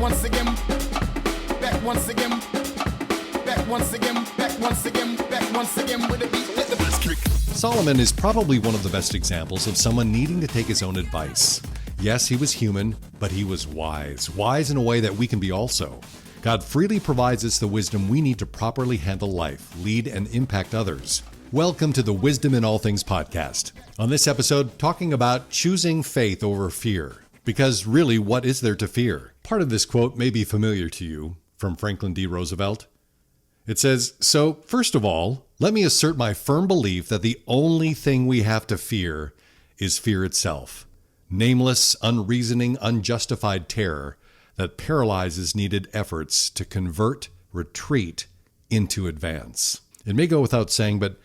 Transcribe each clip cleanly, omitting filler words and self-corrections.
once again, back once again, back once again, back once again, back once again with a beat. Let the bass kick. Solomon is probably one of the best examples of someone needing to take his own advice. Yes, he was human, but he was wise. Wise in a way that we can be also. God freely provides us the wisdom we need to properly handle life, lead, and impact others. Welcome to the Wisdom in All Things podcast. On this episode, talking about choosing faith over fear. Because really, what is there to fear? Part of this quote may be familiar to you from Franklin D. Roosevelt. It says, "So, first of all, let me assert my firm belief that the only thing we have to fear is fear itself. Nameless, unreasoning, unjustified terror that paralyzes needed efforts to convert retreat into advance." It may go without saying, but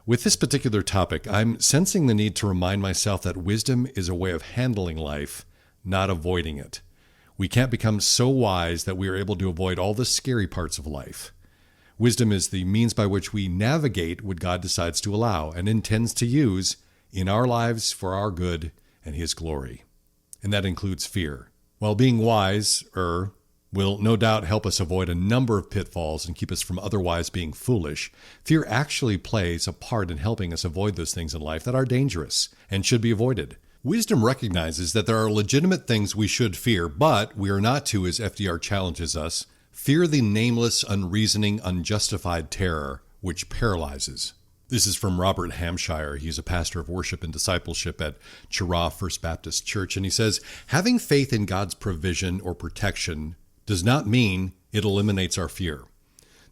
with this particular topic, I'm sensing the need to remind myself that wisdom is a way of handling life, not avoiding it. We can't become so wise that we are able to avoid all the scary parts of life. Wisdom is the means by which we navigate what God decides to allow and intends to use in our lives for our good and His glory. And that includes fear. While being wise will no doubt help us avoid a number of pitfalls and keep us from otherwise being foolish, fear actually plays a part in helping us avoid those things in life that are dangerous and should be avoided. Wisdom recognizes that there are legitimate things we should fear, but we are not to, as FDR challenges us, fear the nameless, unreasoning, unjustified terror which paralyzes. This is from Robert Hampshire. He's a pastor of worship and discipleship at Chirah First Baptist Church, and he says, having faith in God's provision or protection does not mean it eliminates our fear,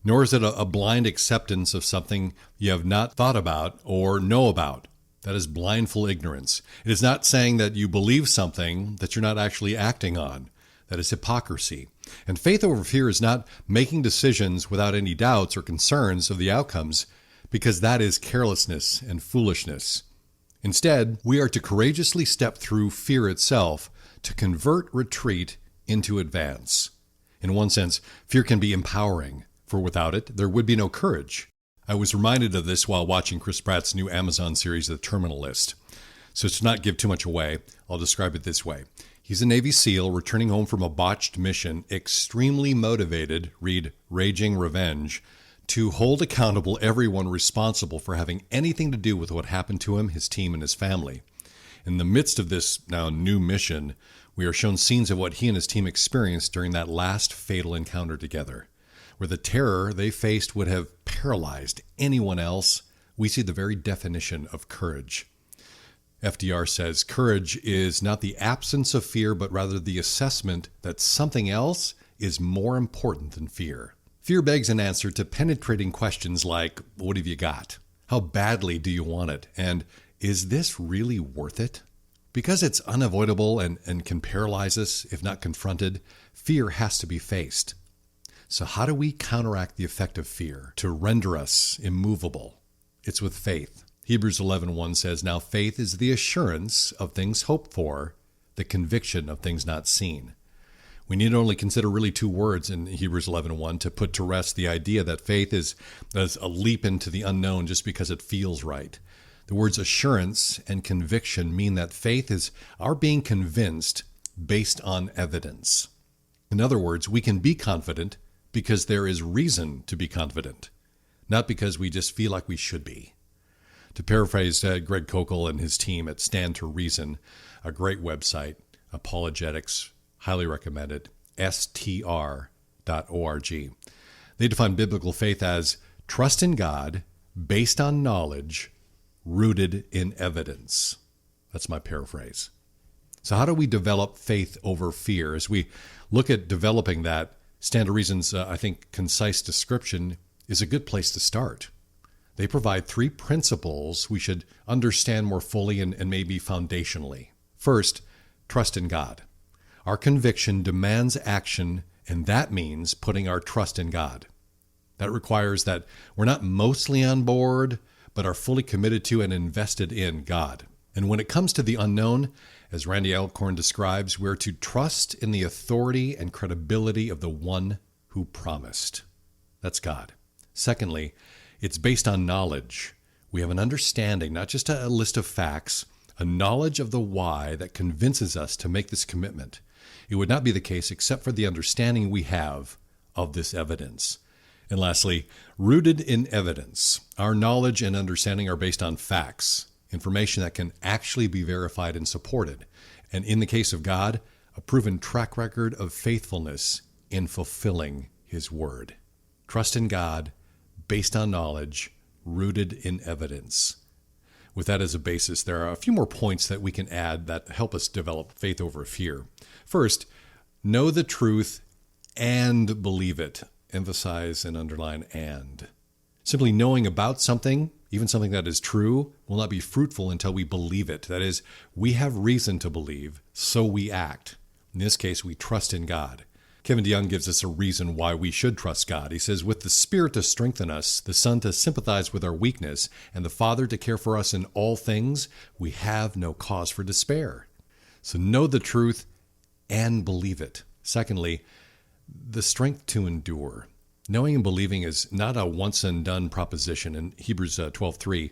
nor is it a blind acceptance of something you have not thought about or know about. That is blindful ignorance. It is not saying that you believe something that you're not actually acting on. That is hypocrisy. And faith over fear is not making decisions without any doubts or concerns of the outcomes, because that is carelessness and foolishness. Instead, we are to courageously step through fear itself to convert retreat into advance. In one sense, fear can be empowering, for without it, there would be no courage. I was reminded of this while watching Chris Pratt's new Amazon series, The Terminal List. So to not give too much away, I'll describe it this way. He's a Navy SEAL returning home from a botched mission, extremely motivated, read raging revenge, to hold accountable everyone responsible for having anything to do with what happened to him, his team, and his family. In the midst of this now new mission, we are shown scenes of what he and his team experienced during that last fatal encounter together. Where the terror they faced would have paralyzed anyone else, we see the very definition of courage. FDR says, courage is not the absence of fear, but rather the assessment that something else is more important than fear. Fear begs an answer to penetrating questions like, what have you got? How badly do you want it? And is this really worth it? Because it's unavoidable and can paralyze us if not confronted, fear has to be faced. So how do we counteract the effect of fear to render us immovable? It's with faith. Hebrews 11:1 says, now faith is the assurance of things hoped for, the conviction of things not seen. We need only consider really two words in Hebrews 11:1 to put to rest the idea that faith is a leap into the unknown just because it feels right. The words assurance and conviction mean that faith is our being convinced based on evidence. In other words, we can be confident because there is reason to be confident, not because we just feel like we should be. To paraphrase Greg Kokel and his team at Stand to Reason, a great website, apologetics, highly recommended, str.org. They define biblical faith as trust in God based on knowledge, rooted in evidence. That's my paraphrase. So how do we develop faith over fear? As we look at developing that, Stand to Reason's, I think, concise description is a good place to start. They provide 3 principles we should understand more fully and maybe foundationally. First, trust in God. Our conviction demands action, and that means putting our trust in God. That requires that we're not mostly on board, but are fully committed to and invested in God. And when it comes to the unknown, as Randy Alcorn describes, we're to trust in the authority and credibility of the one who promised. That's God. Secondly, it's based on knowledge. We have an understanding, not just a list of facts, a knowledge of the why that convinces us to make this commitment. It would not be the case except for the understanding we have of this evidence. And lastly, rooted in evidence. Our knowledge and understanding are based on facts, information that can actually be verified and supported. And in the case of God, a proven track record of faithfulness in fulfilling His word. Trust in God, based on knowledge, rooted in evidence. With that as a basis, there are a few more points that we can add that help us develop faith over fear. First, know the truth and believe it. Emphasize and underline and. Simply knowing about something, even something that is true, will not be fruitful until we believe it. That is, we have reason to believe, so we act. In this case, we trust in God. Kevin DeYoung gives us a reason why we should trust God. He says, with the Spirit to strengthen us, the Son to sympathize with our weakness, and the Father to care for us in all things, we have no cause for despair. So know the truth and believe it. Secondly, the strength to endure. Knowing and believing is not a once-and-done proposition. In Hebrews 12:3,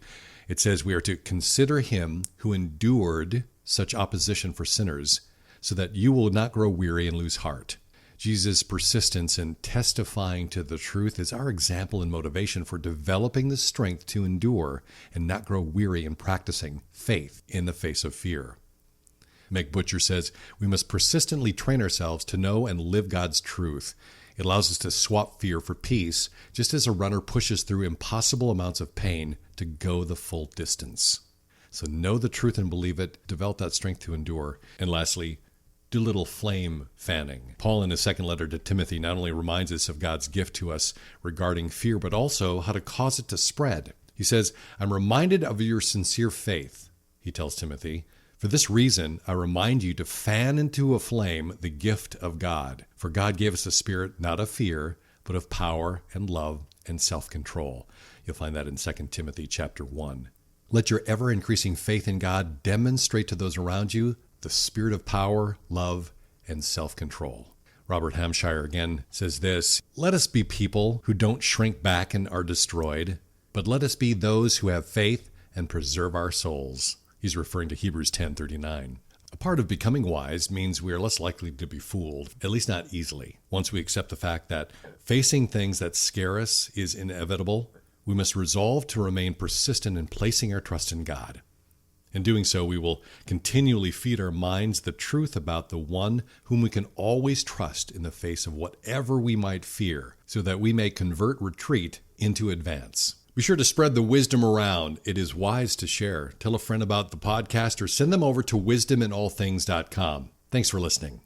it says we are to consider Him who endured such opposition for sinners, so that you will not grow weary and lose heart. Jesus' persistence in testifying to the truth is our example and motivation for developing the strength to endure and not grow weary in practicing faith in the face of fear. Meg Butcher says, we must persistently train ourselves to know and live God's truth. It allows us to swap fear for peace, just as a runner pushes through impossible amounts of pain to go the full distance. So know the truth and believe it, develop that strength to endure. And lastly, do little flame fanning. Paul, in his second letter to Timothy, not only reminds us of God's gift to us regarding fear, but also how to cause it to spread. He says, I'm reminded of your sincere faith, he tells Timothy. For this reason, I remind you to fan into a flame the gift of God. For God gave us a spirit not of fear, but of power and love and self-control. You'll find that in 2 Timothy chapter 1. Let your ever-increasing faith in God demonstrate to those around you the spirit of power, love, and self-control. Robert Hampshire again says this, let us be people who don't shrink back and are destroyed, but let us be those who have faith and preserve our souls. He's referring to Hebrews 10:39. A part of becoming wise means we are less likely to be fooled, at least not easily. Once we accept the fact that facing things that scare us is inevitable, we must resolve to remain persistent in placing our trust in God. In doing so, we will continually feed our minds the truth about the one whom we can always trust in the face of whatever we might fear, so that we may convert retreat into advance. Be sure to spread the wisdom around. It is wise to share. Tell a friend about the podcast or send them over to wisdominallthings.com. Thanks for listening.